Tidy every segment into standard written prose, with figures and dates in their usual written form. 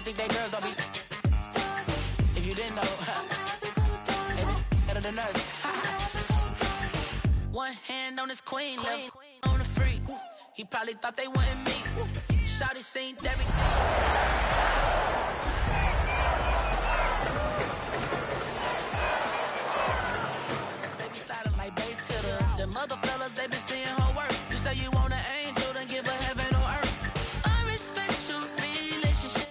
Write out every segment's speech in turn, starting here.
Think they girls don't be. If you didn't know, better than us. One hand on his queen, left on the freak. He probably thought they wanted me. Shawty seen everything. Stay beside him like base hitters. The mother fellas, they been seeing her work. You say you want an angel, then give her heaven on earth. I respect your relationship.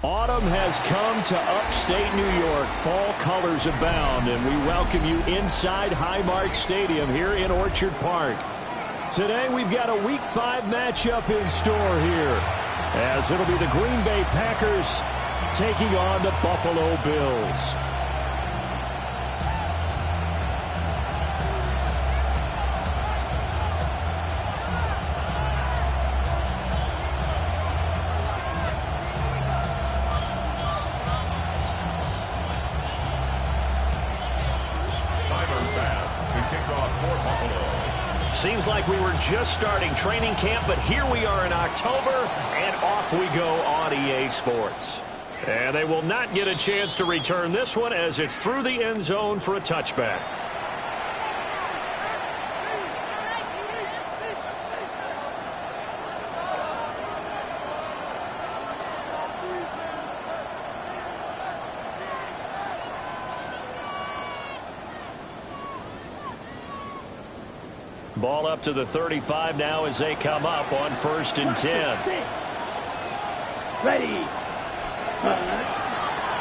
Autumn has come to upstate New York. Fall colors abound, and we welcome you inside Highmark Stadium here in Orchard Park. Today we've got a Week 5 matchup in store here, as it'll be the Green Bay Packers taking on the Buffalo Bills. Seems like we were just starting training camp, but here we are in October, and off we go on EA Sports. And they will not get a chance to return this one as it's through the end zone for a touchback. Ball up to the 35 now as they come up on 1st and 10. Ready.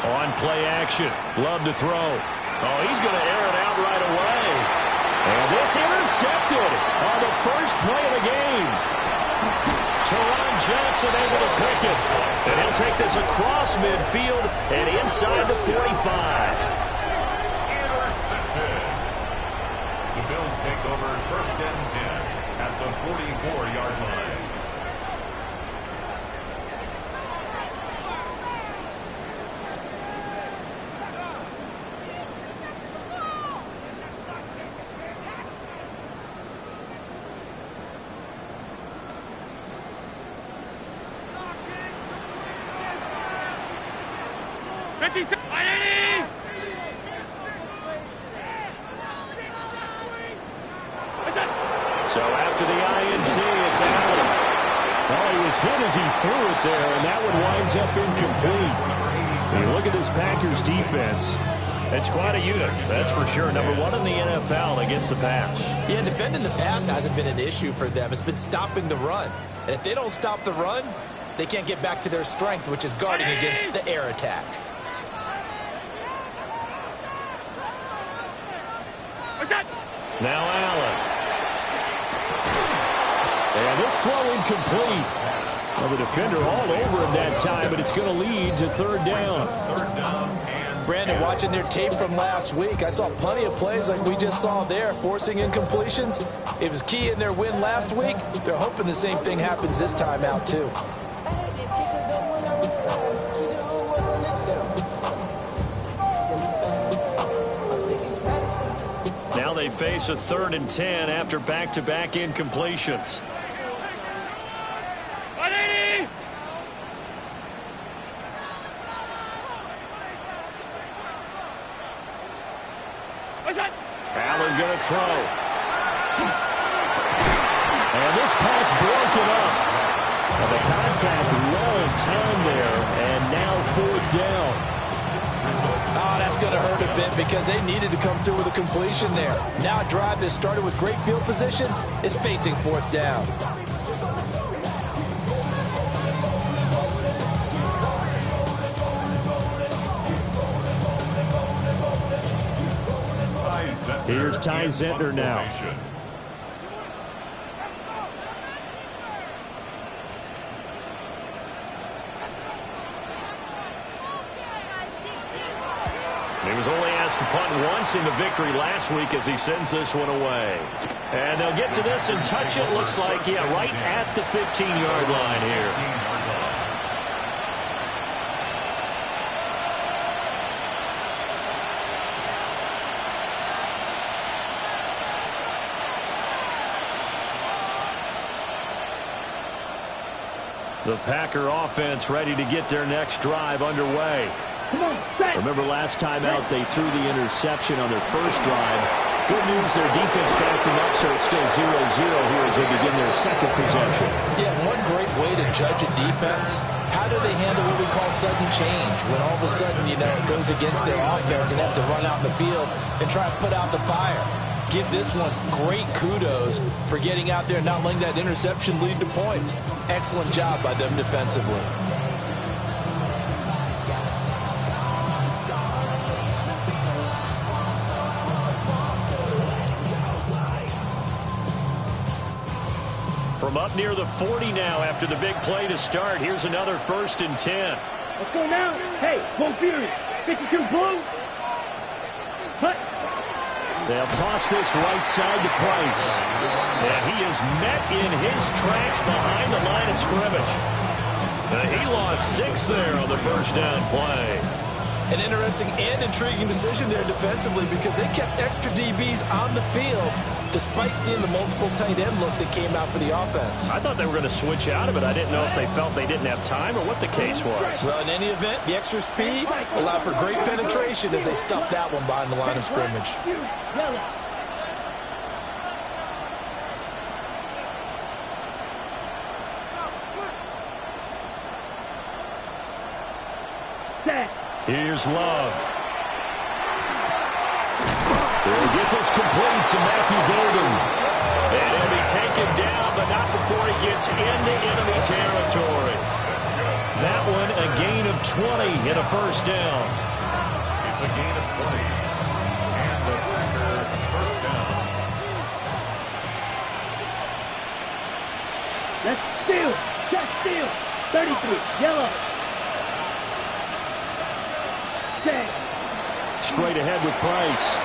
On play action. Love to throw. Oh, he's going to air it out right away. And this intercepted on the first play of the game. Teron Johnson able to pick it. And he'll take this across midfield and inside the 45. Bills take over 1st and 10 at the 44-yard line. So after the INT, it's Allen. Well, he was hit as he threw it there, and that one winds up incomplete. And you look at this Packers defense. It's quite a unit, that's for sure. Number 1 in the NFL against the pass. Yeah, defending the pass hasn't been an issue for them. It's been stopping the run. And if they don't stop the run, they can't get back to their strength, which is guarding against the air attack. Now Allen. And this throw incomplete. Well, the defender all over him that time, but it's going to lead to 3rd down. Brandon, watching their tape from last week, I saw plenty of plays like we just saw there, forcing incompletions. It was key in their win last week. They're hoping the same thing happens this time out, too. Now they face a 3rd and 10 after back-to-back incompletions. Allen going to throw. And this pass broken up. Well, the contact long time there, and now 4th down. Oh, that's going to hurt a bit because they needed to come through with a completion there. Now a drive that started with great field position is facing 4th down. Here's Ty Zentner now. He was only asked to punt once in the victory last week as he sends this one away. And they'll get to this and touch it, looks like, yeah, right at the 15-yard line here. The Packer offense ready to get their next drive underway. Remember last time out they threw the interception on their first drive. Good news, their defense backed them up, so it's still 0-0 here as they begin their second possession. Yeah, one great way to judge a defense, how do they handle what we call sudden change? When all of a sudden, you know, it goes against their offense and have to run out in the field and try to put out the fire. Give this one great kudos for getting out there and not letting that interception lead to points. Excellent job by them defensively. From up near the 40 now after the big play to start. Here's another 1st and 10. Let's go now. Hey, Bull Fury. 52 Blue. Cut. They'll toss this right side to Price. And he is met in his tracks behind the line of scrimmage. He lost 6 there on the first down play. An interesting and intriguing decision there defensively because they kept extra DBs on the field despite seeing the multiple tight end look that came out for the offense. I thought they were going to switch out of it. I didn't know if they felt they didn't have time or what the case was. Well, in any event, the extra speed allowed for great penetration as they stuffed that one behind the line of scrimmage. Here's Love. They'll get this complete to Matthew Golden. And he'll be taken down, but not before he gets into enemy territory. That one a gain of 20 and a first down. It's a gain of 20. And the Packer first down. Let's steal. Just steal. 33. Yellow. Straight ahead with Price.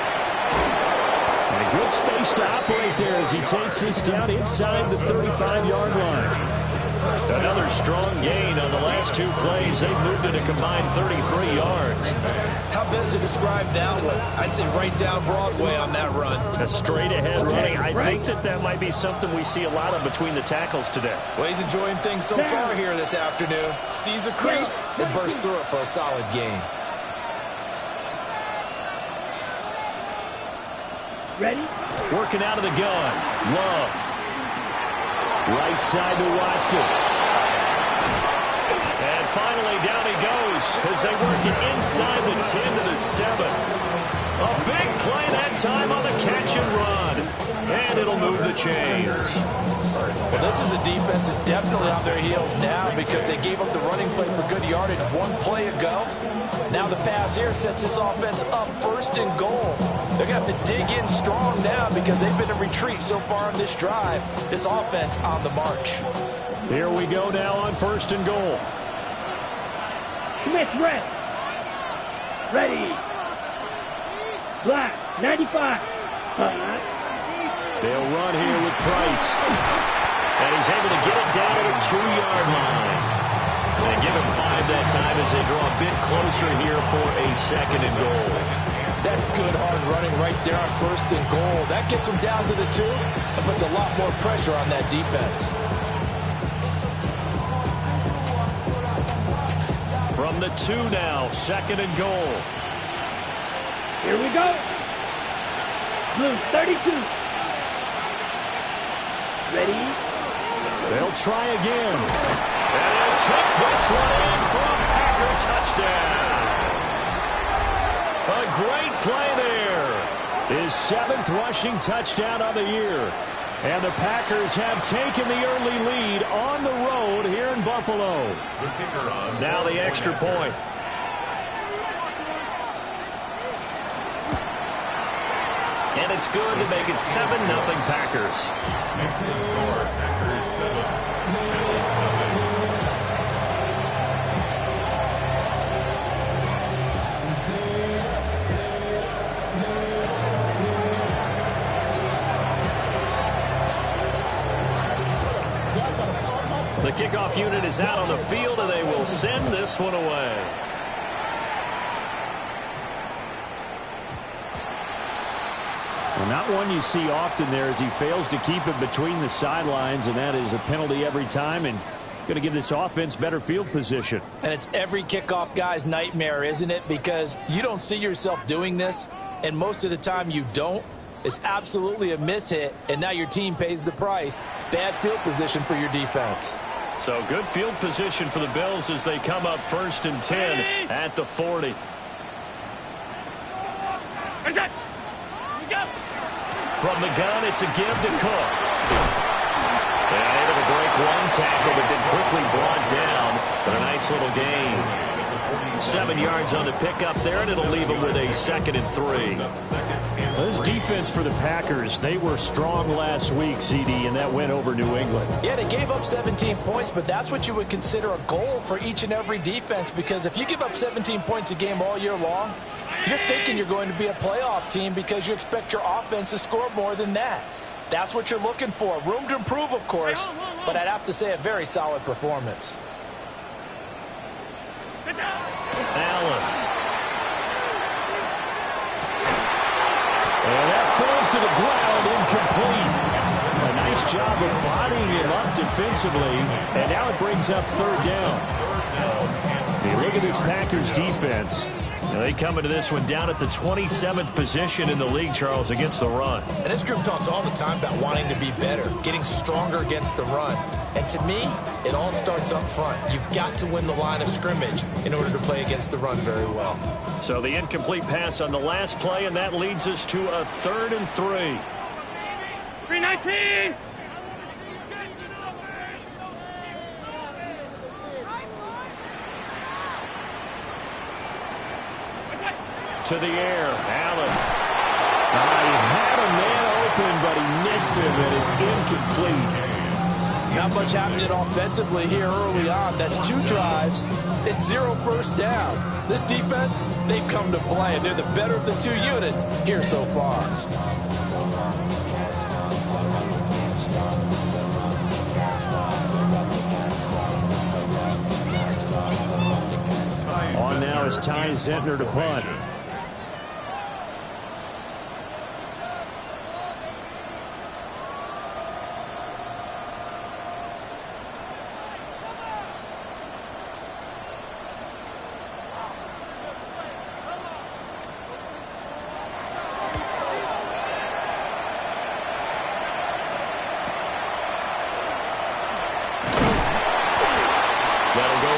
And a good space to operate there as he takes this down inside the 35-yard line. Another strong gain on the last 2 plays. They've moved it a combined 33 yards. How best to describe that one? I'd say right down Broadway on that run. A straight-ahead running. I think that might be something we see a lot of between the tackles today. Well, he's enjoying things so far here this afternoon. Sees a crease and bursts through it for a solid gain. Ready? Working out of the gun. Love. Right side to Watson. And finally down he goes as they work it inside the 10 to the 7. A big play that time on the catch and run. And it'll move the chains. Well, this is a defense that's definitely on their heels now because they gave up the running play for good yardage 1 play ago. Now the pass here sets this offense up 1st and goal. They're going to have to dig in strong now because they've been in retreat so far on this drive. This offense on the march. Here we go now on 1st and goal. Smith red. Ready. Black. 95. They'll run here with Price. And he's able to get it down to the 2-yard line. And give him 5 that time as they draw a bit closer here for a 2nd and goal. That's good hard running right there on 1st and goal. That gets them down to the 2 and puts a lot more pressure on that defense. From the 2 now, 2nd and goal. Here we go. Blue 32. Ready? They'll try again. And they'll take this one in for a Packer touchdown. A great play there. His 7th rushing touchdown of the year. And the Packers have taken the early lead on the road here in Buffalo. Now the extra point. And it's good to make it 7-0 Packers. Makes the score Packers 7, Bills 0. The kickoff unit is out on the field, and they will send this one away. Well, not one you see often there as he fails to keep it between the sidelines, and that is a penalty every time. And Going to give this offense better field position. And it's every kickoff guy's nightmare, isn't it? Because you don't see yourself doing this, and most of the time you don't. It's absolutely a mishit, and now your team pays the price. Bad field position for your defense. So good field position for the Bills as they come up 1st and 10 at the 40. From the gun, it's a give to Cook. And able to break one tackle, but then quickly brought down for a nice little gain. 7 yards on the pickup there, and it'll leave them with a 2nd and 3. This defense for the Packers, they were strong last week, CD, and that went over New England. Yeah, they gave up 17 points, but that's what you would consider a goal for each and every defense, because if you give up 17 points a game all year long, you're thinking you're going to be a playoff team because you expect your offense to score more than that. That's what you're looking for. Room to improve, of course, but I'd have to say a very solid performance. Allen. And that falls to the ground, incomplete. A nice job of bodying him up defensively, and now it brings up 3rd down. Hey, look at this Packers defense. Now they come into this one down at the 27th position in the league, Charles, against the run. And this group talks all the time about wanting to be better, getting stronger against the run. And to me, it all starts up front. You've got to win the line of scrimmage in order to play against the run very well. So the incomplete pass on the last play, and that leads us to a 3rd and 3. 319! To the air, Allen. He had a man open, but he missed him, and it's incomplete. Not much happening offensively here early on. That's 2 drives. It's 0 first downs. This defense, they've come to play, and they're the better of the 2 units here so far. On now is Ty Zentner to punt.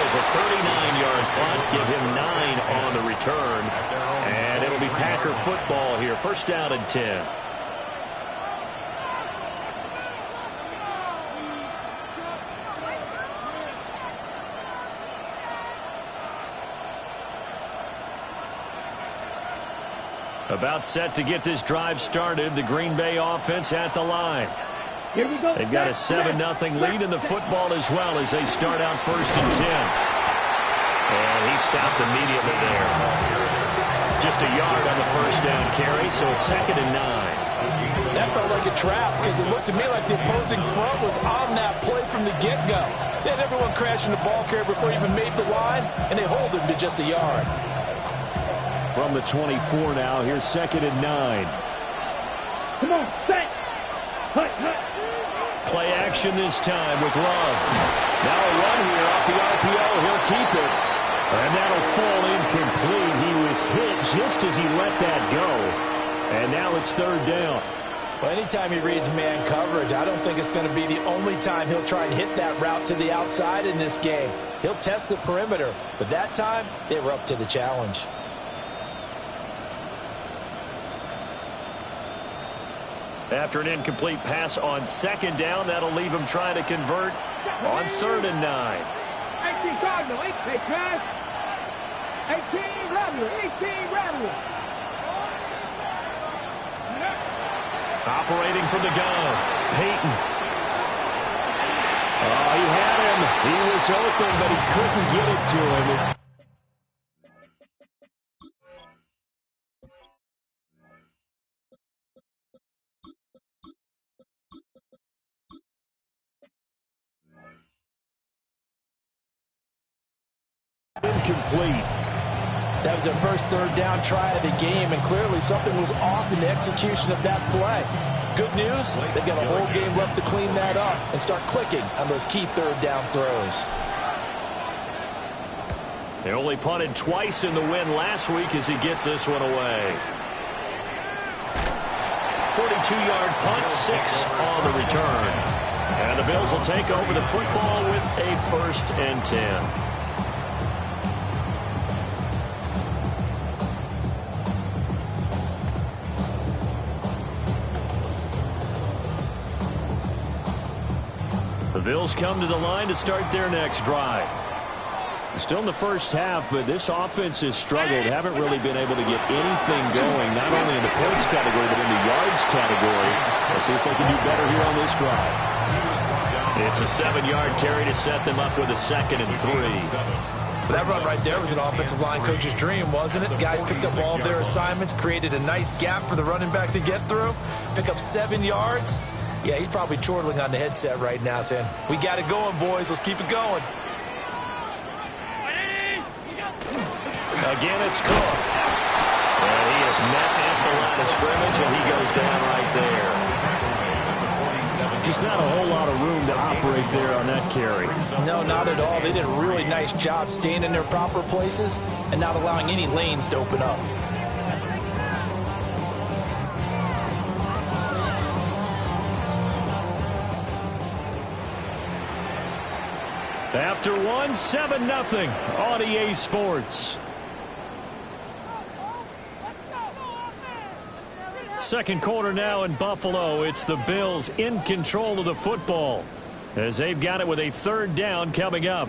A 39-yard punt, give him 9 on the return. And it'll be Packer football here. 1st down and 10. About set to get this drive started. The Green Bay offense at the line. Here we go. They've got a 7-0 lead in the football as well as they start out 1st and 10. And he stopped immediately there. Just a yard on the 1st down carry, so it's 2nd and 9. That felt like a trap because it looked to me like the opposing front was on that play from the get-go. They had everyone crashing the ball carrier before he even made the line, and they hold him to just a yard. From the 24 now, here's 2nd and 9. Come on, set. Hut, hut. Play action this time with Love. Now a run here off the RPO. He'll keep it. And that'll fall incomplete. He was hit just as he let that go. And now it's 3rd down. Well, anytime he reads man coverage, I don't think it's going to be the only time he'll try and hit that route to the outside in this game. He'll test the perimeter, but that time they were up to the challenge. After an incomplete pass on 2nd down, that'll leave him trying to convert on 3rd and 9. 18 Cardinal, 8, hey, pass. 18 Rattler, 18 Rattler. Operating from the gun, Peyton. Oh, he had him. He was open, but he couldn't get it to him. It's incomplete. That was their first 3rd down try of the game, and clearly something was off in the execution of that play. Good news, they've got a whole game left to clean that up and start clicking on those key third down throws. They only punted twice in the win last week as he gets this one away. 42-yard punt, 6 on the return. And the Bills will take over the football with a 1st and 10. The Bills come to the line to start their next drive. Still in the first half, but this offense has struggled. Haven't really been able to get anything going, not only in the points category, but in the yards category. Let's see if they can do better here on this drive. It's a 7-yard carry to set them up with a 2nd and 3. That run right there was an offensive line coach's dream, wasn't it? Guys picked up all of their assignments, created a nice gap for the running back to get through, pick up 7 yards. Yeah, he's probably chortling on the headset right now saying, we got it going, boys. Let's keep it going. Again, it's Cook. And he is met at the line of scrimmage, and he goes down right there. Just not a whole lot of room to operate there on that carry. No, not at all. They did a really nice job staying in their proper places and not allowing any lanes to open up. After 1, 7-0 on EA Sports. Second quarter now in Buffalo. It's the Bills in control of the football as they've got it with a 3rd down coming up.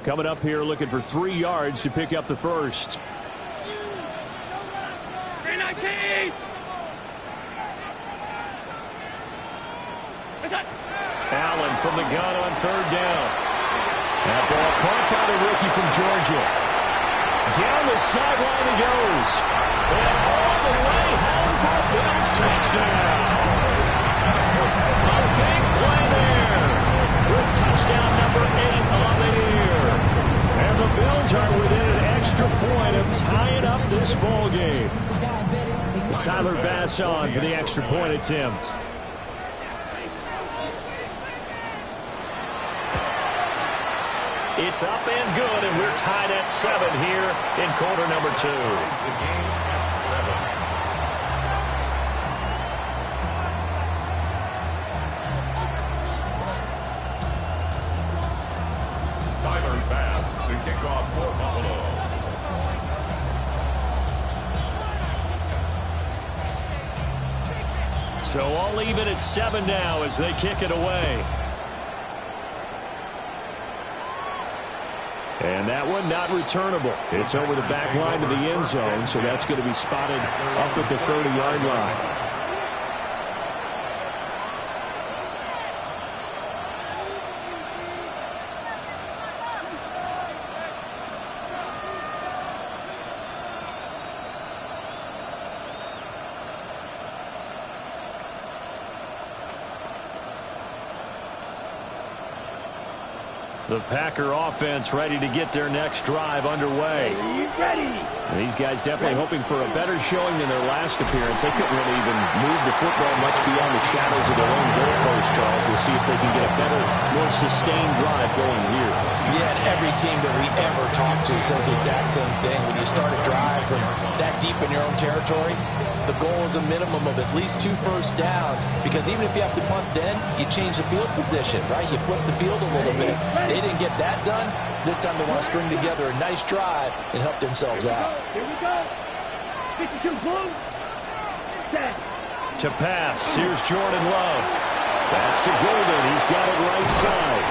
Coming up here looking for 3 yards to pick up the first. 319! Allen from the gun on 3rd down. That ball caught by the rookie from Georgia. Down the sideline he goes. And all the way home for a Bills touchdown. A big play there. With touchdown number 8 on the year. And the Bills are within an extra point of tying up this ball game. Tyler Bass on for the extra point attempt. It's up and good, and we're tied at 7 here in quarter number 2. The game at 7. Tyler Bass to kick off for Buffalo. So all even at 7 now as they kick it away. And that one not returnable. It's over the back line to the end zone, so that's going to be spotted up at the 30-yard line. The Packer offense ready to get their next drive underway. And these guys definitely hoping for a better showing than their last appearance. They couldn't really even move the football much beyond the shadows of their own goalpost, Charles. We'll see if they can get a better, more sustained drive going here. Yeah, and every team that we ever talk to says the exact same thing. When you start a drive from that deep in your own territory, the goal is a minimum of at least 2 first downs, because even if you have to punt then, you change the field position, right? You flip the field a little bit. They didn't get that done. This time they want to string together a nice drive and help themselves out. Here we go. 52 blue. Set. To pass, here's Jordan Love. That's to Golden. He's got it right side.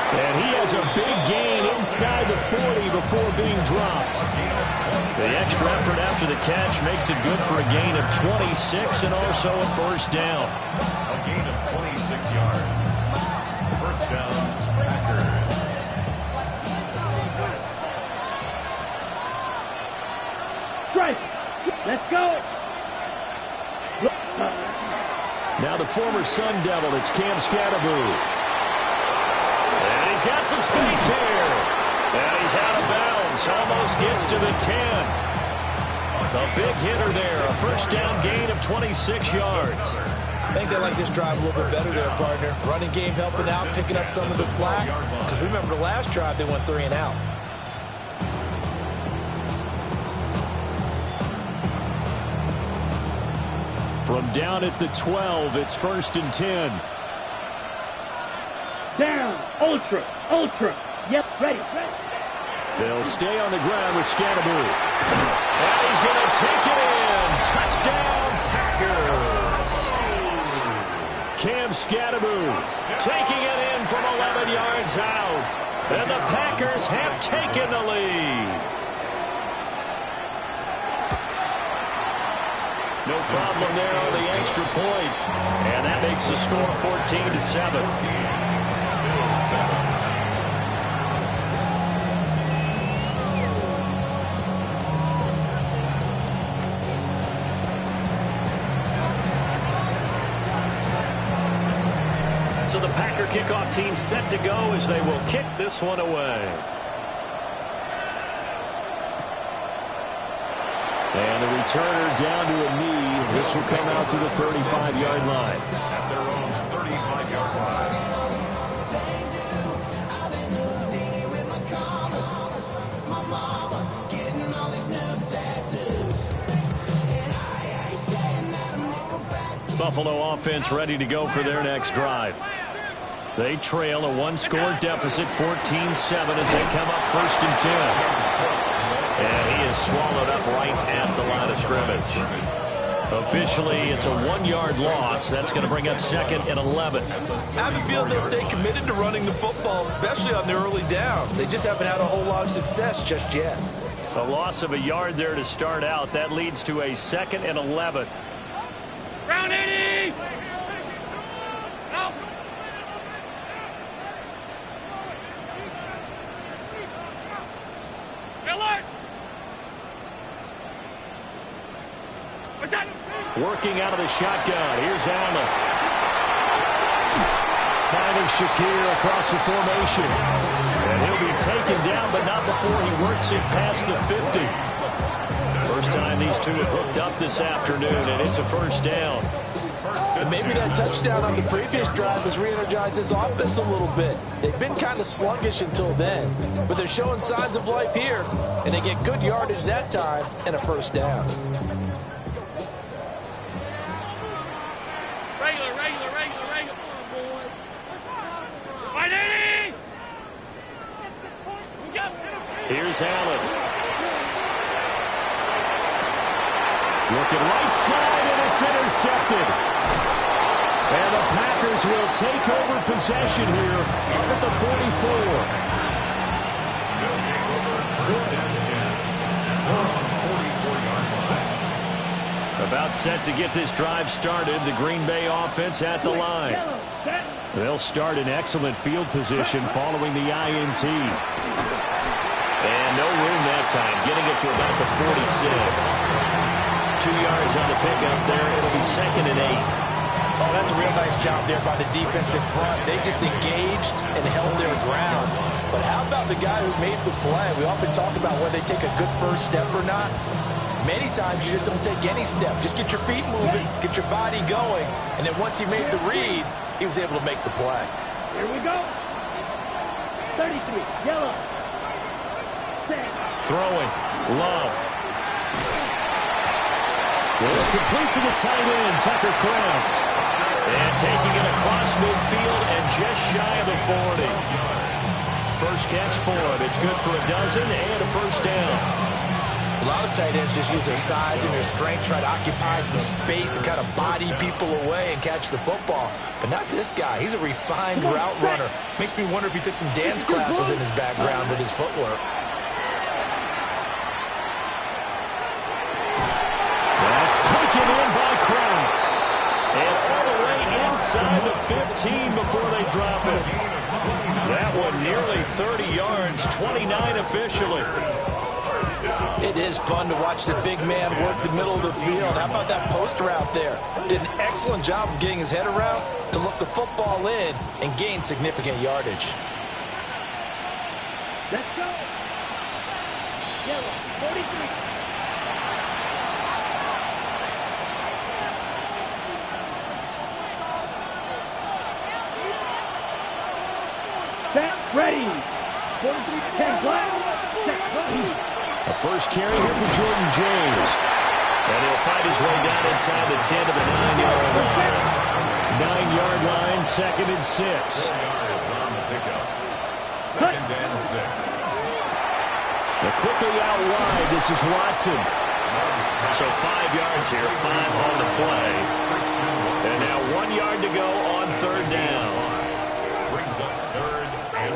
And he has a big gain inside the 40 before being dropped. The extra effort after the catch makes it good for a gain of 26 and also a first down. A gain of 26 yards. First down, Packers. Strike. Let's go. Now the former Sun Devil, it's Cam Scatterboo. He's got some space here. And he's out of bounds. Almost gets to the 10. A big hitter there. A first down gain of 26 yards. I think they like this drive a little bit better there, partner. Running game helping out, picking up some of the slack. Because remember the last drive, they went 3 and out. From down at the 12, it's 1st and 10. Down. Ultra. Ultra. Yes, ready. They'll stay on the ground with Scatterby. And he's going to take it in. Touchdown, Packers. Cam Scatterby taking it in from 11 yards out. And the Packers have taken the lead. No problem there on the extra point. And that makes the score 14-7. So the Packer kickoff team set to go as they will kick this one away. And the returner down to a knee. This will come out to the 35-yard line. At their own 35-yard line. Buffalo offense ready to go for their next drive. They trail a 1-score deficit, 14-7, as they come up 1st and 10. And he is swallowed up right at the line of scrimmage. Officially, it's a 1-yard loss. That's going to bring up 2nd and 11. I have a feeling they'll stay committed to running the football, especially on their early downs. They just haven't had a whole lot of success just yet. A loss of a yard there to start out. That leads to a 2nd and 11. Round 80. Out. Alert. What's that? Working out of the shotgun. Here's Allen. Finding Shakir across the formation. And he'll be taken down, but not before he works it past the 50. First time these two have hooked up this afternoon, and it's a 1st down. And maybe that touchdown on the previous drive has re-energized this offense a little bit. They've been kind of sluggish until then, but they're showing signs of life here, and they get good yardage that time and a 1st down. Regular. Boys. 180. Here's Allen. Looking right side, and it's intercepted. And the Packers will take over possession here up at the 44. They'll take over 1st and 10 at the 44-yard line. About set to get this drive started. The Green Bay offense at the line. They'll start in excellent field position following the INT. And no room that time, getting it to about the 46. 2 yards on the pickup there. It'll be 2nd and 8. Oh, that's a real nice job there by the defense in front. They just engaged and held their ground. But how about the guy who made the play? We often talk about whether they take a good first step or not. Many times you just don't take any step. Just get your feet moving, get your body going, and then once he made the read, he was able to make the play. Here we go. 33. Yellow. Throwing. Love. It's complete to the tight end, Tucker Kraft. And taking it across midfield and just shy of the 40. First catch for him. It's good for a dozen and a 1st down. A lot of tight ends just use their size and their strength, try to occupy some space and kind of body people away and catch the football. But not this guy. He's a refined route runner. Makes me wonder if he took some dance classes in his background with his footwork. That's taken in by Kraft. And all the way inside the 15 before they drop it. That one nearly 30 yards, 29 officially. It is fun to watch the big man work the middle of the field. How about that post route there? Did an excellent job of getting his head around to look the football in and gain significant yardage. Let's go. Yellow, 43. Set, ready. 43, 10, black. Set, A first carry here for Jordan James. And he'll fight his way down inside the 10 to the 9-yard line. 9-yard line, 2nd and 6. 4 yards on the pickup. 2nd and 6. They're quickly out wide. This is Watson. So 5 yards here, 5 on the play. And now 1 yard to go on 3rd down. Brings up 3rd and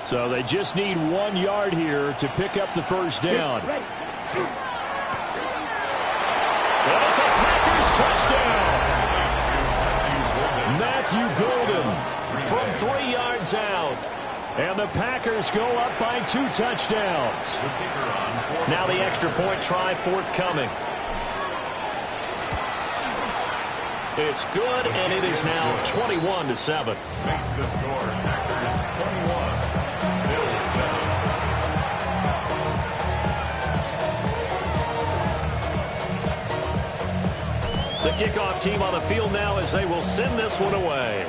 1. So they just need 1 yard here to pick up the first down. And it's a Packers touchdown. Matthew Golden from 3 yards out. And the Packers go up by 2 touchdowns. Now the extra point try forthcoming. It's good, and it is now 21-7. Makes the score Packers 21, Bills 7. The kickoff team on the field now as they will send this one away.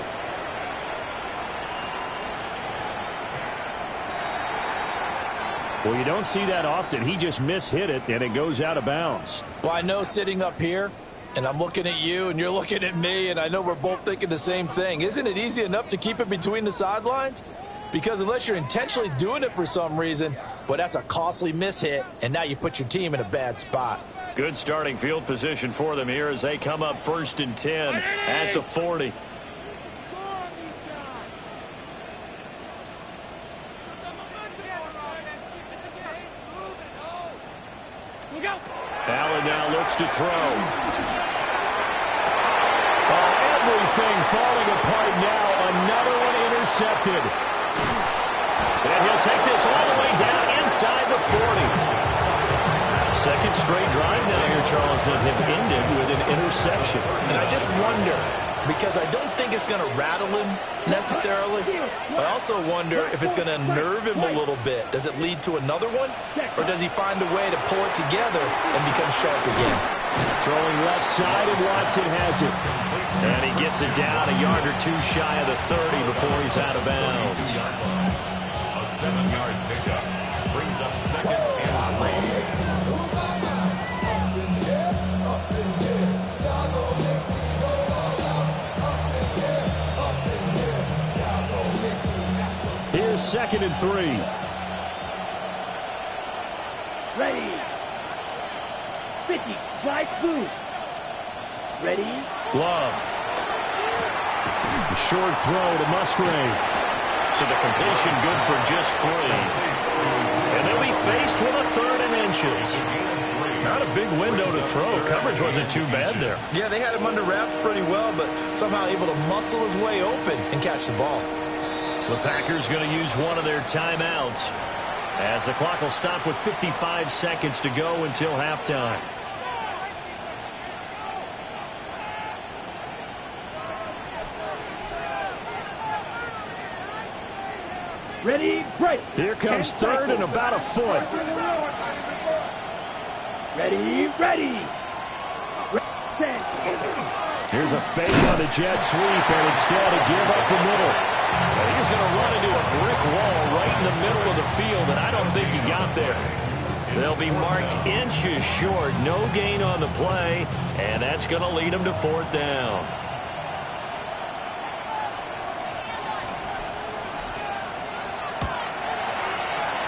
Well, you don't see that often. He just mishit it, and it goes out of bounds. Well, I know sitting up here, and I'm looking at you, and you're looking at me, and I know we're both thinking the same thing. Isn't it easy enough to keep it between the sidelines? Because unless you're intentionally doing it for some reason, well, that's a costly mishit, and now you put your team in a bad spot. Good starting field position for them here as they come up 1st and 10 at the 40. Allen now looks to throw. Oh, everything falling apart now. Another one intercepted. And he'll take this all the way down inside the 40. Second straight drive now here, Charles, that have ended with an interception. And I just wonder, because I don't think it's going to rattle him necessarily, but I also wonder if it's going to nerve him a little bit. Does it lead to another one? Or does he find a way to pull it together and become sharp again? Throwing left side, and Watson has it. And he gets it down a yard or 2 shy of the 30 before he's out of bounds. A 7-yard pickup brings up 2nd and 3. Here's 2nd and 3. ready. 50, fly through. Ready. Love. A short throw to Musgrave. So the completion good for just 3. And they'll be faced with a 3rd and inches. Not a big window to throw. Coverage wasn't too bad there. Yeah, they had him under wraps pretty well, but somehow able to muscle his way open and catch the ball. The Packers going to use one of their timeouts as the clock will stop with 55 seconds to go until halftime. Ready, break. Here comes 3rd and about a foot. Ready, ready. Here's a fake on the jet sweep, and instead a give up the middle. And he's going to run into a brick wall right in the middle of the field, and I don't think he got there. They'll be marked inches short, no gain on the play, and that's going to lead them to 4th down.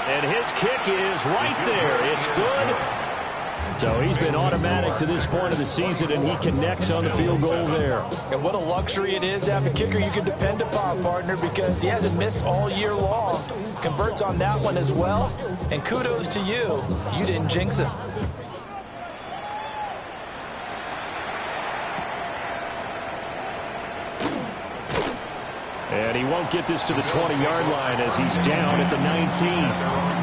And his kick is right there. It's good. So he's been automatic to this point of the season, and he connects on the field goal there. And what a luxury it is to have a kicker you can depend upon, partner, because he hasn't missed all year long. Converts on that one as well. And kudos to you. You didn't jinx him. And he won't get this to the 20-yard line as he's down at the 19.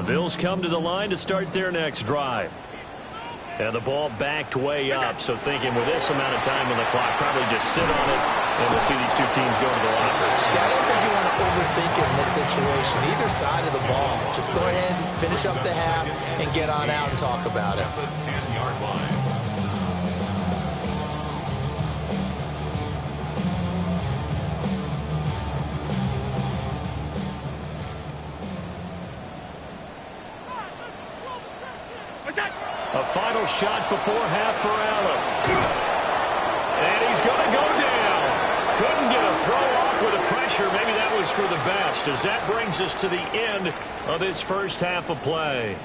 Bills come to the line to start their next drive. And the ball backed way up, so thinking with this amount of time on the clock, probably just sit on it, and we'll see these two teams go to the lockers. Yeah, I don't think you want to overthink it in this situation. Either side of the ball. Just go ahead, finish up the half, and get on out and talk about it. At the 10-yard line. A final shot before half for Allen. And he's going to go down. Couldn't get a throw off with the pressure. Maybe that was for the best, as that brings us to the end of this first half of play.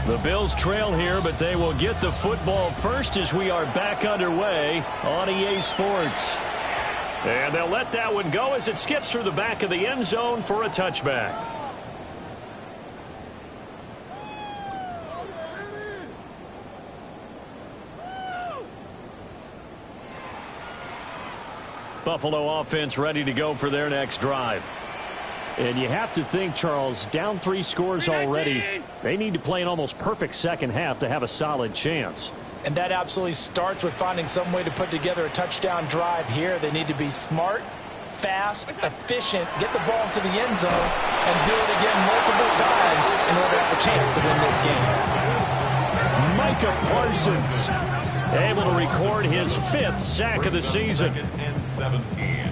The Bills trail here, but they will get the football first as we are back underway on EA Sports. And they'll let that one go as it skips through the back of the end zone for a touchback. Buffalo offense ready to go for their next drive. And you have to think, Charles, down 3 scores already. They need to play an almost perfect second half to have a solid chance. And that absolutely starts with finding some way to put together a touchdown drive here. They need to be smart, fast, efficient, get the ball to the end zone, and do it again multiple times in order to have a chance to win this game. Micah Parsons able to record his 5th sack of the season. 2nd and 17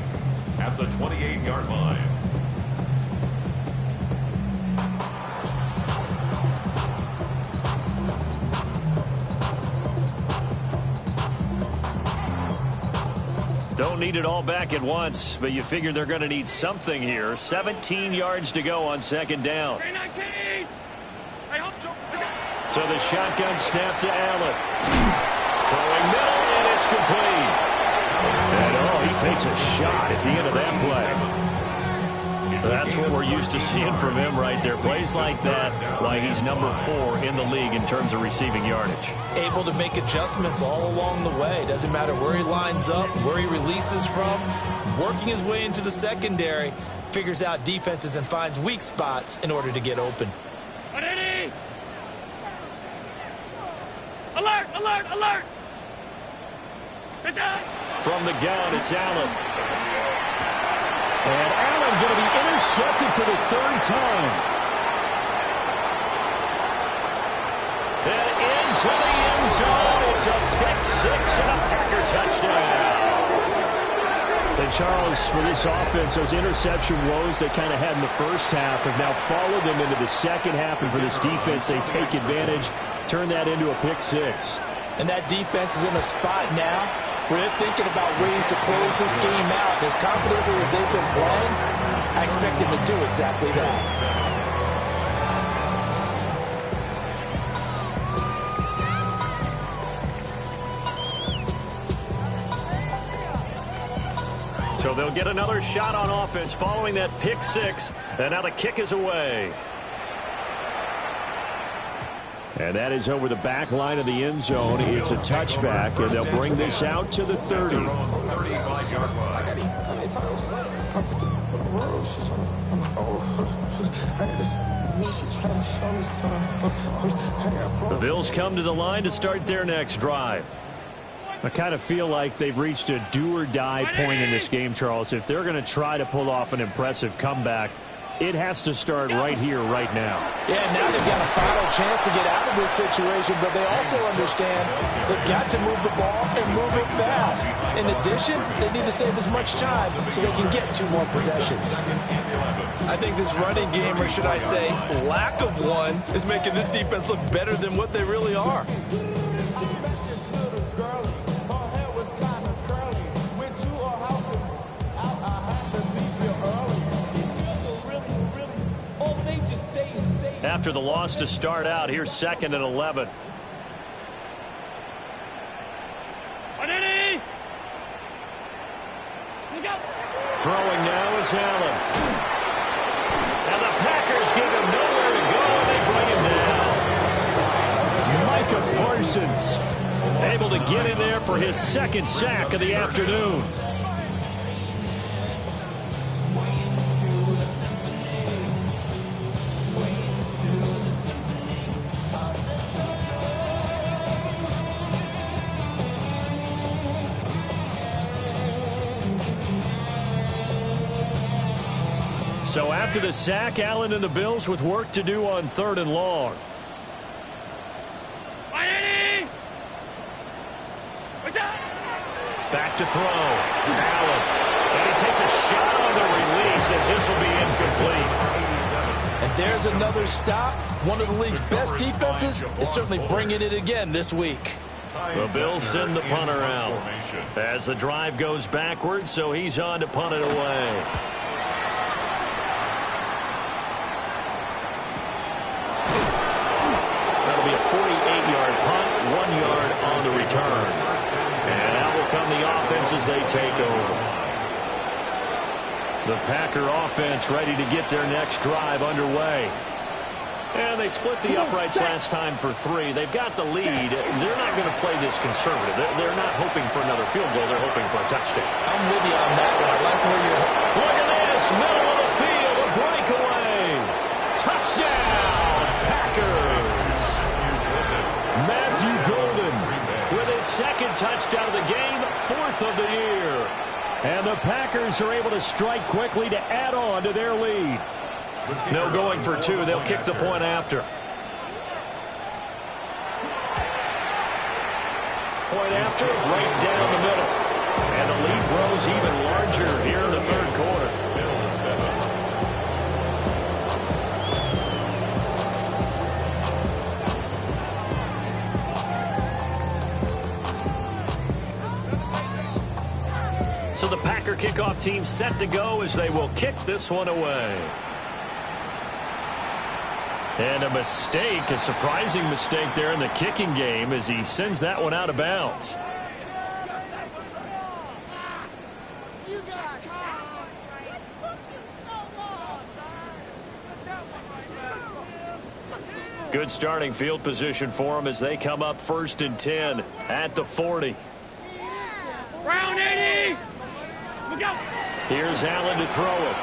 at the 28-yard line. Don't need it all back at once, but you figure they're going to need something here. 17 yards to go on second down. So the shotgun snap to Allen. Throwing middle, and it's complete. And he takes a shot at the end of that play. That's what we're used to seeing from him right there. Plays like that, why he's number 4 in the league in terms of receiving yardage. Able to make adjustments all along the way. Doesn't matter where he lines up, where he releases from. Working his way into the secondary, figures out defenses and finds weak spots in order to get open. Ready? Alert, alert, alert! From the gun, it's Allen. And Allen going to be intercepted for the 3rd time. And into the end zone. It's a pick-6 and a Packer touchdown. And Charles, for this offense, those interception woes they kind of had in the first half have now followed them into the second half. And for this defense, they take advantage, turn that into a pick-6. And that defense is in a spot now where they're thinking about ways to close this game out. As confidently as they've been playing, I expect them to do exactly that. So they'll get another shot on offense following that pick-6, and now the kick is away. And that is over the back line of the end zone. It's a touchback, and they'll bring this out to the 30. 35-yard line. The Bills come to the line to start their next drive. I kind of feel like they've reached a do-or-die point in this game, Charles. If they're going to try to pull off an impressive comeback, it has to start right here, right now. Yeah, now they've got a final chance to get out of this situation, but they also understand they've got to move the ball and move it fast. In addition, they need to save as much time so they can get 2 more possessions. I think this running game, or should I say lack of one, is making this defense look better than what they really are. After the loss to start out, here's 2nd and 11. Throwing now is Allen. And the Packers give him nowhere to go, and they bring him down. Micah Parsons able to get in there for his second sack of the afternoon. So after the sack, Allen and the Bills with work to do on 3rd and long. Back to throw. Allen. And he takes a shot on the release as this will be incomplete. And there's another stop. One of the league's best defenses is certainly bringing it again this week. The Bills send the punter out as the drive goes backwards, so he's on to punt it away. That'll be a 48-yard punt, 1 yard on the return. And out will come the offense as they take over. The Packer offense ready to get their next drive underway. And they split the uprights last time for 3. They've got the lead. They're not going to play this conservative. They're not hoping for another field goal. They're hoping for a touchdown. I'm with you on that one. I like where you're... Look at this. Middle of the field. A breakaway. Touchdown, Packers. Matthew Golden with his second touchdown of the game, 4th of the year. And the Packers are able to strike quickly to add on to their lead. No going for 2. They'll kick the point after. Point after, right down the middle. And the lead grows even larger here in the 3rd quarter. So the Packer kickoff team set to go as they will kick this one away. And a mistake, a surprising mistake there in the kicking game as he sends that one out of bounds. Good starting field position for them as they come up 1st and 10 at the 40. Round 80! Look out! Here's Allen to throw it.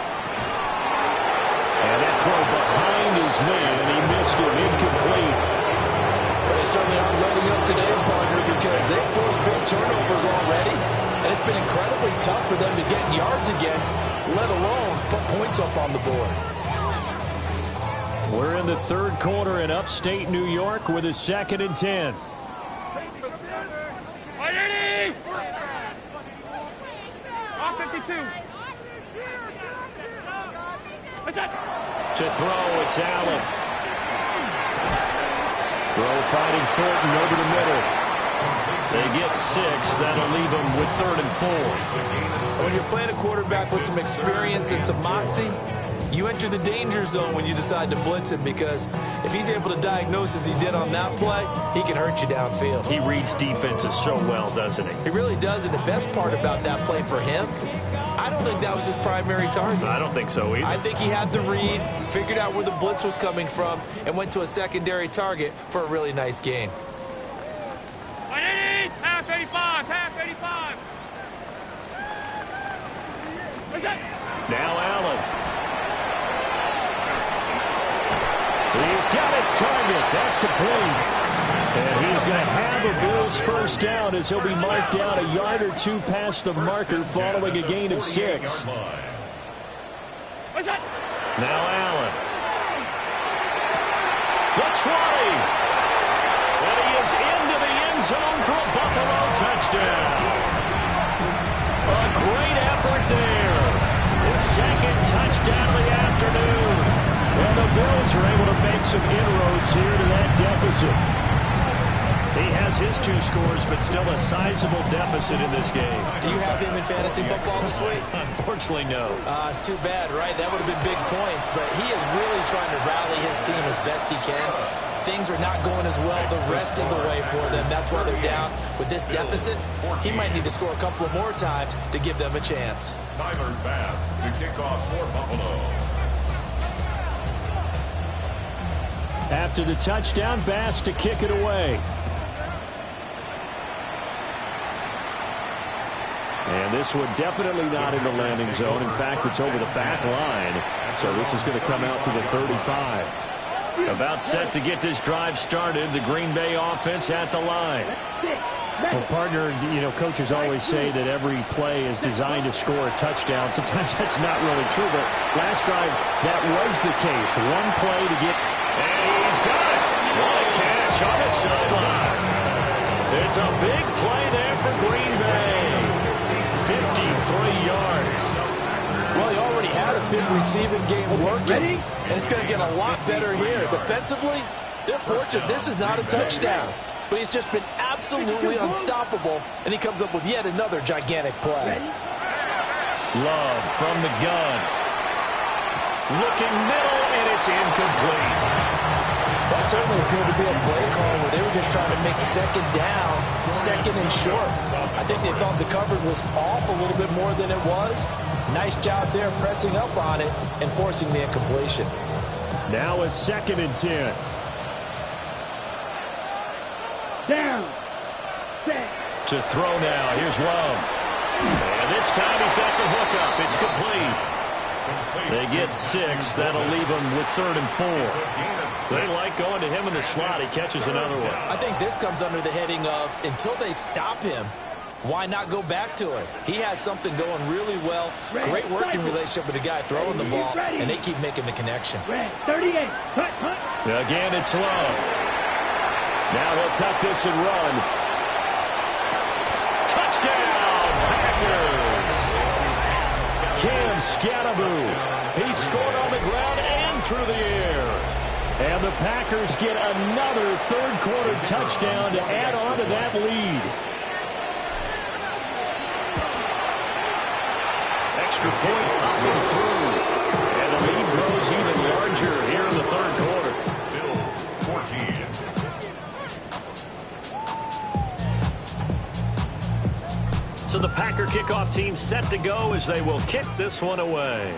And that throw behind his man, and he missed it, incomplete. Well, they certainly aren't letting up today, partner, because they've forced big turnovers already. And it's been incredibly tough for them to get yards against, let alone put points up on the board. We're in the 3rd quarter in upstate New York with a 2nd and 10. To throw, it's Allen. Throw fighting Fulton over the middle. They get 6. That'll leave them with 3rd and 4. When you're playing a quarterback with some experience and some moxie, you enter the danger zone when you decide to blitz him, because if he's able to diagnose as he did on that play, he can hurt you downfield. He reads defenses so well, doesn't he? He really does, and the best part about that play for him, I don't think that was his primary target. I don't think so either. I think he had the read, figured out where the blitz was coming from, and went to a secondary target for a really nice gain. Half 85, half 85. What's that? Now Allen. He's got his target. That's complete. And he's going to have a Bills first down as he'll be marked down a yard or 2 past the marker following a gain of 6. What's that? Now Allen. The 20. And he is into the end zone for a Buffalo touchdown. A great effort there. His 2nd touchdown of the afternoon. And the Bills are able to make some inroads here to that deficit. He has his 2 scores, but still a sizable deficit in this game. Do you have him in fantasy football this week? Unfortunately, no. It's too bad, right? That would have been big points, but he is really trying to rally his team as best he can. things are not going as well the rest of the way for them. That's why they're down with this deficit. He might need to score a couple of more times to give them a chance. Tyler Bass to kick off for Buffalo. After the touchdown, Bass to kick it away. And this one definitely not in the landing zone. In fact, it's over the back line. So this is going to come out to the 35. About set to get this drive started. The Green Bay offense at the line. Well, partner, you know, coaches always say that every play is designed to score a touchdown. Sometimes that's not really true, but last drive, that was the case. One play to get... And he's got it. What a catch on the sideline. It's a big play there for Green Bay. 53 yards. Well, he already had a big receiving game working, and it's going to get a lot better here. Defensively, they're fortunate this is not a touchdown, but he's just been absolutely unstoppable, and he comes up with yet another gigantic play. Love from the gun. Looking middle, and it's incomplete. That certainly appeared to be a play call where they were just trying to make second down, second and short. I think they thought the coverage was off a little bit more than it was. Nice job there pressing up on it and forcing the incompletion. Now a 2nd and 10. Down. Set. To throw now. Here's Love. And this time he's got the hook up. It's complete. They get 6. That'll leave them with 3rd and 4. They like going to him in the slot. He catches another one. I think this comes under the heading of until they stop him, why not go back to it? He has something going really well. Great working relationship with the guy throwing the ball, and they keep making the connection. 38. Cut. Again, it's Love. Now he'll tuck this and run. Touchdown, Packers! Cam Scatterbo. He scored on the ground and through the air. And the Packers get another third-quarter touchdown to add on to that lead. Extra point up and through. And the lead grows even larger here in the third quarter. Bills 14. So the Packer kickoff team set to go as they will kick this one away.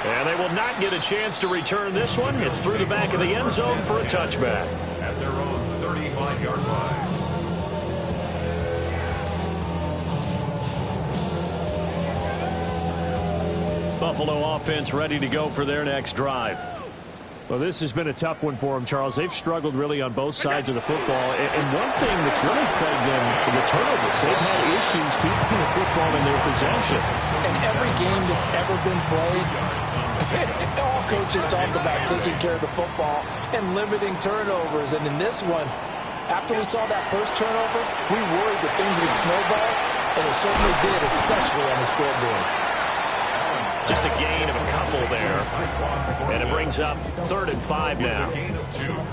And they will not get a chance to return this one. It's through the back of the end zone for a touchback. At their own 35-yard line. Buffalo offense ready to go for their next drive. Well, this has been a tough one for them, Charles. They've struggled really on both sides of the football. And one thing that's really plagued them, the turnovers. They've had issues keeping the football in their possession. And every game that's ever been played, all coaches talk about taking care of the football and limiting turnovers. And in this one, after we saw that first turnover, we worried that things would snowball, and it certainly did, especially on the scoreboard. Just a gain of a couple there. And it brings up 3rd and 5 now.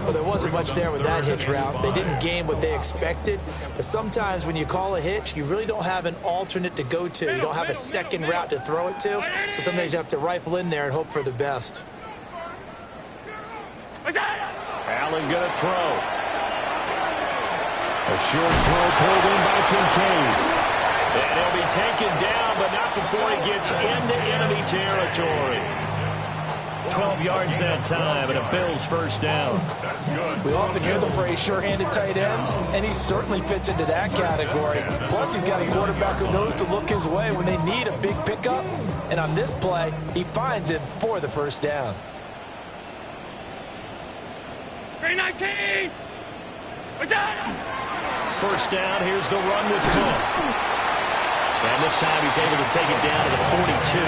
Well, there wasn't much there with that hitch route. They didn't gain what they expected. But sometimes when you call a hitch, you really don't have an alternate to go to. You don't have a second route to throw it to. So sometimes you have to rifle in there and hope for the best. Allen going to throw. A short throw pulled in by Kincaid. And he'll be taken down, but not before he gets into enemy territory. 12 yards that time, and a Bills first down. We often hear the phrase sure-handed tight ends, and he certainly fits into that category. Plus, he's got a quarterback who knows to look his way when they need a big pickup. And on this play, he finds it for the first down. 319. First down, here's the run with Cook. And this time he's able to take it down to the 42.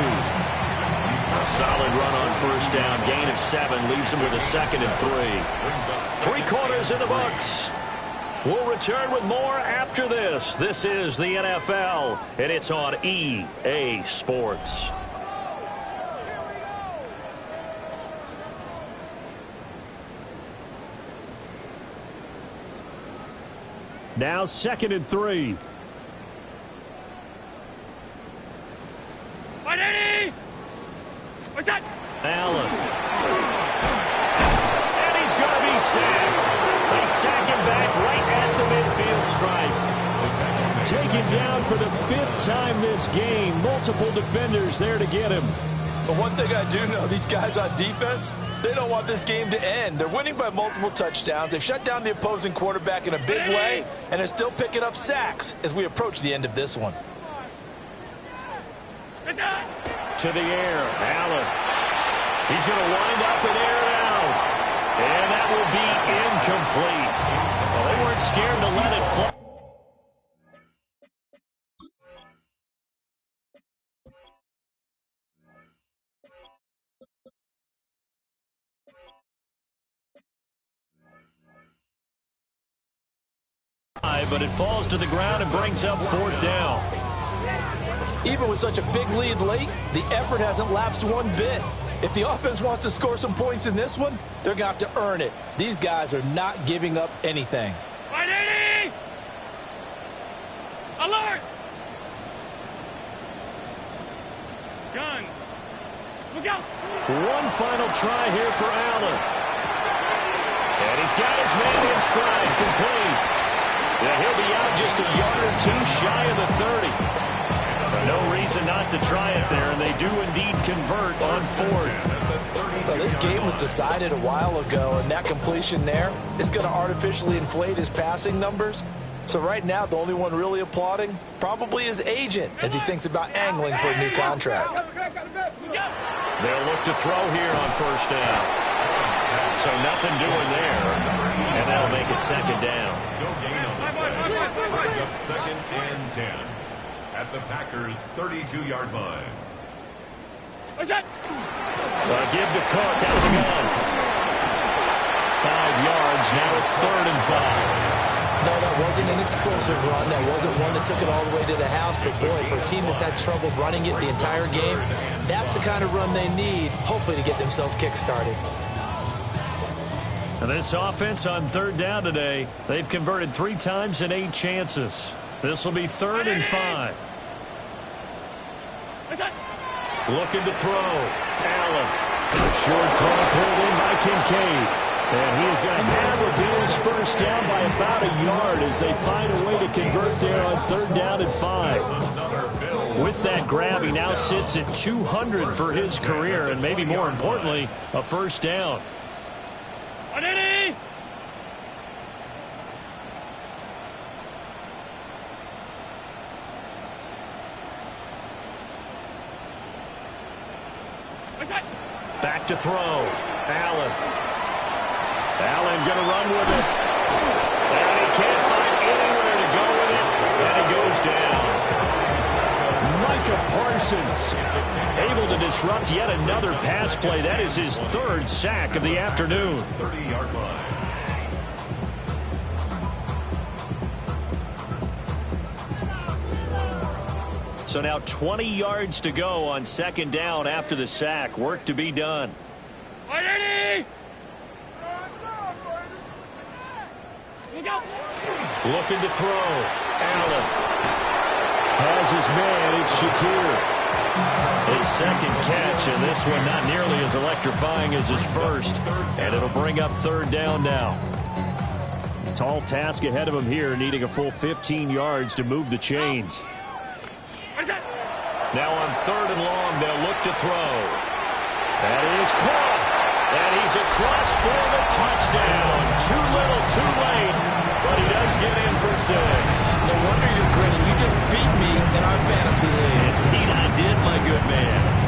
A solid run on first down. Gain of 7 leaves him with a 2nd and 3. 3 quarters in the books. We'll return with more after this. This is the NFL, and it's on EA Sports. Now 2nd and 3. What's that? Allen. Taken down for the 5th time this game. Multiple defenders there to get him. But one thing I do know, these guys on defense, they don't want this game to end. They're winning by multiple touchdowns. They've shut down the opposing quarterback in a big way, and they're still picking up sacks as we approach the end of this one. To the air, Allen. He's going to wind up and air it out. And that will be incomplete. Well, they weren't scared to let it fly. But it falls to the ground and brings up 4th down. Even with such a big lead late, the effort hasn't lapsed one bit. If the offense wants to score some points in this one, they're going to have to earn it. These guys are not giving up anything. 180! Alert! Gun! Look out! One final try here for Allen. And he's got his man in stride, complete. Yeah, he'll be out just a yard or 2 shy of the 30. No reason not to try it there, and they do indeed convert on 4th. Well, this game was decided a while ago, and that completion there is going to artificially inflate his passing numbers. So right now, the only one really applauding probably his agent as he thinks about angling for a new contract. They'll look to throw here on 1st down. So nothing doing there, and that'll make it 2nd down. No gain on the play. Brings up 2nd and 10 at the Packers' 32-yard line. What's that? Give to Cook out the gun. 5 yards. Now it's 3rd and 5. No, that wasn't an explosive run. That wasn't one that took it all the way to the house. But, boy, for a team that's had trouble running it the entire game, that's the kind of run they need, hopefully, to get themselves kick-started. And this offense on 3rd down today, they've converted 3 times in 8 chances. This will be 3rd and 5. Looking to throw. Allen. Short throw pulled in by Kincaid. And he is going to have a Bills 1st down by about a yard as they find a way to convert there on 3rd down and 5. With that grab, he now sits at 200 for his career, and maybe more importantly, a 1st down. 180! Back to throw. Allen. Allen going to run with it. And he can't find anywhere to go with it. And it goes down. Micah Parsons able to disrupt yet another pass play. That is his 3rd sack of the afternoon. 30-yard line. So now 20 yards to go on 2nd down after the sack. Work to be done. 180! Looking to throw. Allen has his man. It's Shakir. His 2nd catch, and this one not nearly as electrifying as his 1st. And it'll bring up 3rd down now. Tall task ahead of him here, needing a full 15 yards to move the chains. Now on 3rd and long, they'll look to throw. That is caught. And he's across for the touchdown. Too little, too late. But he does get in for 6. No wonder you're grinning. You just beat me in our fantasy league. Indeed I did, my good man.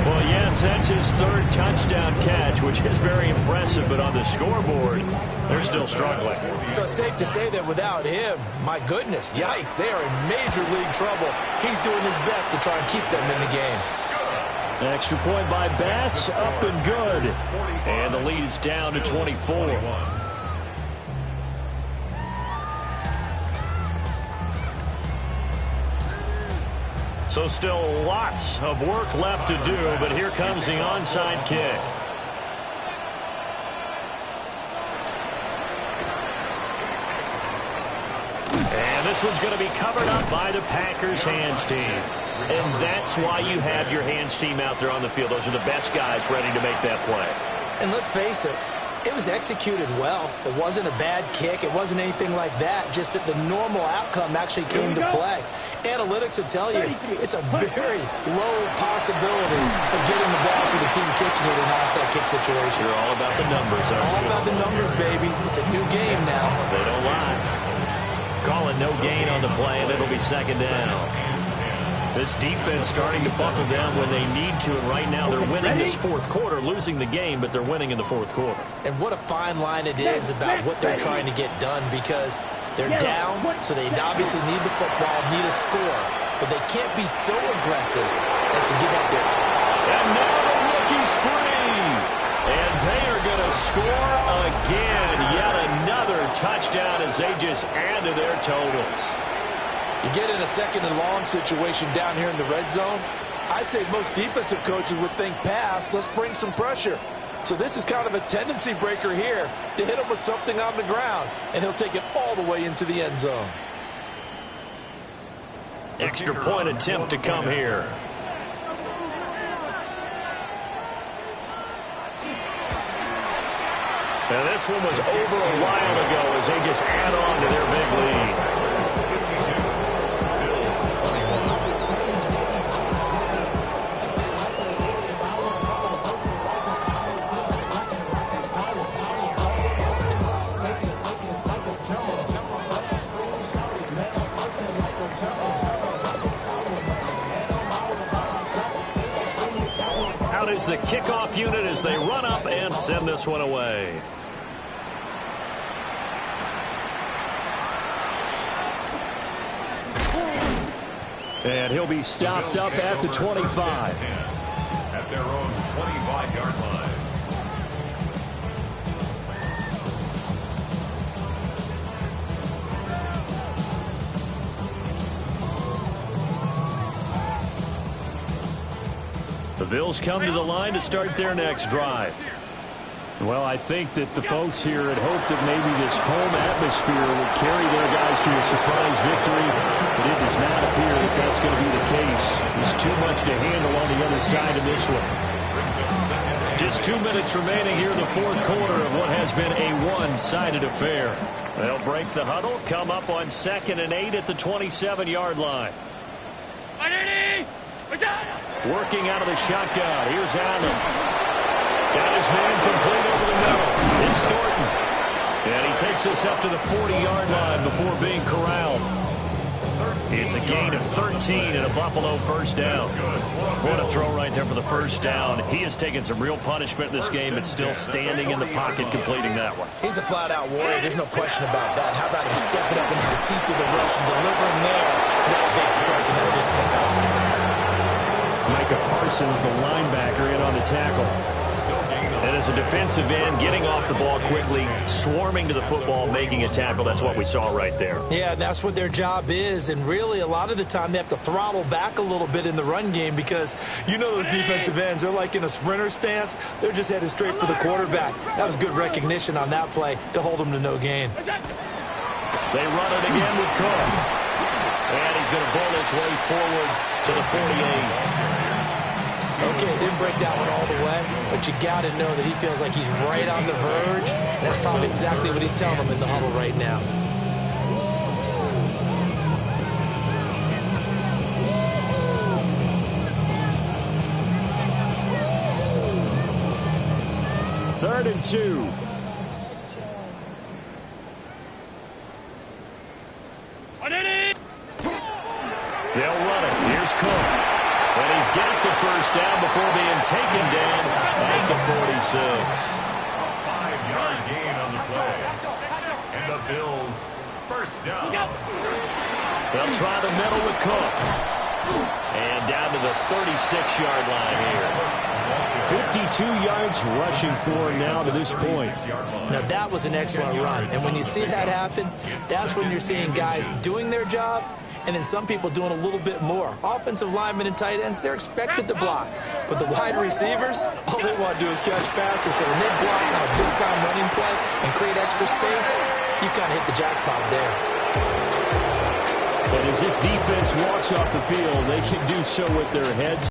Well, yes, that's his 3rd touchdown catch, which is very impressive. But on the scoreboard, they're still struggling. So safe to say that without him, my goodness, yikes, they are in major league trouble. He's doing his best to try and keep them in the game. Extra point by Bass, up and good. And the lead is down to 24. So still lots of work left to do, but here comes the onside kick. And this one's going to be covered up by the Packers hands team. And that's why you have your hands team out there on the field. Those are the best guys ready to make that play. And let's face it, It was executed well. It wasn't a bad kick. It wasn't anything like that. Just that the normal outcome actually came to play. Analytics will tell you it's a very low possibility of getting the ball for the team kicking it in an onside kick situation. You're all about the numbers, aren't you? All about the numbers, baby. It's a new game now. They don't lie. Calling no gain on the play, and it'll be second down. This defense starting to buckle down when they need to, and right now they're winning this fourth quarter, losing the game, but they're winning in the fourth quarter. And what a fine line it is about what they're trying to get done, because they're down, so they obviously need the football, need a score, but they can't be so aggressive as to give up their... And now the rookie's free, and they are going to score again. Yet another touchdown as they just add to their totals. You get in a second and long situation down here in the red zone, I'd say most defensive coaches would think pass, let's bring some pressure. So this is kind of a tendency breaker here to hit him with something on the ground, and he'll take it all the way into the end zone. Extra point attempt to come here. Now this one was over a while ago as they just add on to their big lead. Out is the kickoff unit as they run up and send this one away. And he'll be stopped up at the 25. At their own 25-yard line. The Bills come to the line to start their next drive. Well, I think that the folks here had hoped that maybe this home atmosphere would carry their guys to a surprise victory, but it does not appear that that's going to be the case. There's too much to handle on the other side of this one. Just 2 minutes remaining here in the fourth quarter of what has been a one-sided affair. They'll break the huddle, come up on 2nd and 8 at the 27-yard line. Working out of the shotgun. Here's Allen. Got his man complete over the middle. It's Thornton. And he takes us up to the 40-yard line before being corralled. It's a gain of 13 and a Buffalo first down. What a throw right there for the first down. He has taken some real punishment in this game, but still standing in the pocket completing that one. He's a flat-out warrior. There's no question about that. How about him stepping up into the teeth of the rush and delivering there for that big strike and that big pickup. Micah Parsons, the linebacker, in on the tackle. And as a defensive end, getting off the ball quickly, swarming to the football, making a tackle, that's what we saw right there. Yeah, that's what their job is, and really a lot of the time they have to throttle back a little bit in the run game because you know those defensive ends, they're like in a sprinter stance. They're just headed straight for the quarterback. That was good recognition on that play to hold them to no gain. They run it again with Cook. And he's going to bull his way forward to the 48. Okay, didn't break that one all the way, but you got to know that he feels like he's right on the verge, and that's probably exactly what he's telling them in the huddle right now. Third and 2. They'll run it. Here's Cook. And he's got the first down before being taken down at the 46. A 5-yard gain on the play. And the Bills first down. They'll try the middle with Cook. And down to the 36-yard line here. 52 yards rushing for him now to this point. Now, that was an excellent run. And when you see that happen, that's when you're seeing guys doing their job and then some people doing a little bit more. Offensive linemen and tight ends, they're expected to block. But the wide receivers, all they want to do is catch passes. So when they block on a big-time running play and create extra space, you've kind of hit the jackpot there. And as this defense walks off the field, they can do so with their heads